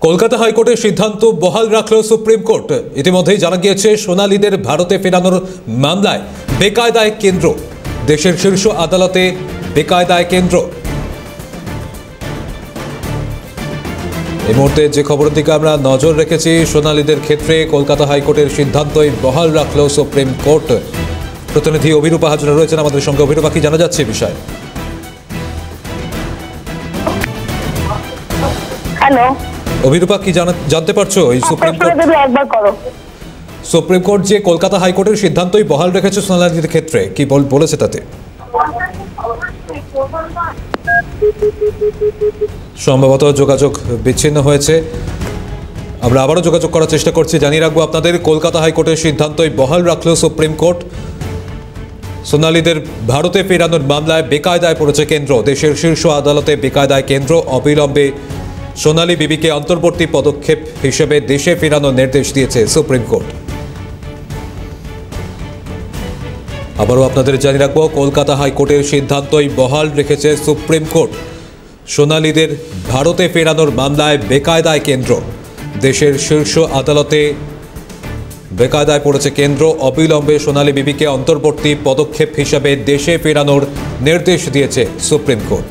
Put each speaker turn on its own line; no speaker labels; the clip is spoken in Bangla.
কলকাতা হাইকোর্টের সিদ্ধান্ত বহাল রাখল সুপ্রিম কোর্ট। ইতিমধ্যেই জানা গিয়েছে সোনালীদের ভারতে ফেরানোর মামলায় বেকায়দায় কেন্দ্র। দেশের শীর্ষ আদালতে বেকায়দায় কেন্দ্র। এই মুহূর্তে যে খবরের দিকে আমরা নজর রেখেছি, সোনালীদের ক্ষেত্রে কলকাতা হাইকোর্টের সিদ্ধান্তই বহাল রাখল সুপ্রিম কোর্ট। প্রতিনিধি অভিরূপা হাজরা রয়েছেন আমাদের সঙ্গে। অভিরূপা, কি জানা যাচ্ছে বিষয়?
হ্যালো
অভিরূপা, কি জানতে পারছো? এই সুপ্রিম কোর্ট যে কলকাতা হাইকোর্টের সিদ্ধান্তই বহাল রেখেছে সোনালীদের ক্ষেত্রে, কি বলেছে তাতে? সম্ভবত যোগাযোগ বিচ্ছিন্ন হয়েছে। আমরা আবারও যোগাযোগ করার চেষ্টা করছি। জানিয়ে রাখবো আপনাদের, কলকাতা হাইকোর্টের সিদ্ধান্তই বহাল রাখল সুপ্রিম কোর্ট। সোনালীদের ভারতে ফেরানোর মামলায় বেকায়দায় পড়েছে কেন্দ্র। দেশের শীর্ষ আদালতে বেকায়দায় কেন্দ্র। অবিলম্বে সোনালী বিবিকে অন্তর্বর্তী পদক্ষেপ হিসেবে দেশে ফেরানোর নির্দেশ দিয়েছে সুপ্রিম কোর্ট। আবারও আপনাদের জানিয়ে রাখবো, কলকাতা হাইকোর্টের সিদ্ধান্তই বহাল রেখেছে সুপ্রিম কোর্ট। সোনালীদের ভারতে ফেরানোর মামলায় বেকায়দায় কেন্দ্র। দেশের শীর্ষ আদালতে বেকায়দায় পড়েছে কেন্দ্র। অবিলম্বে সোনালী বিবিকে অন্তর্বর্তী পদক্ষেপ হিসাবে দেশে ফেরানোর নির্দেশ দিয়েছে সুপ্রিম কোর্ট।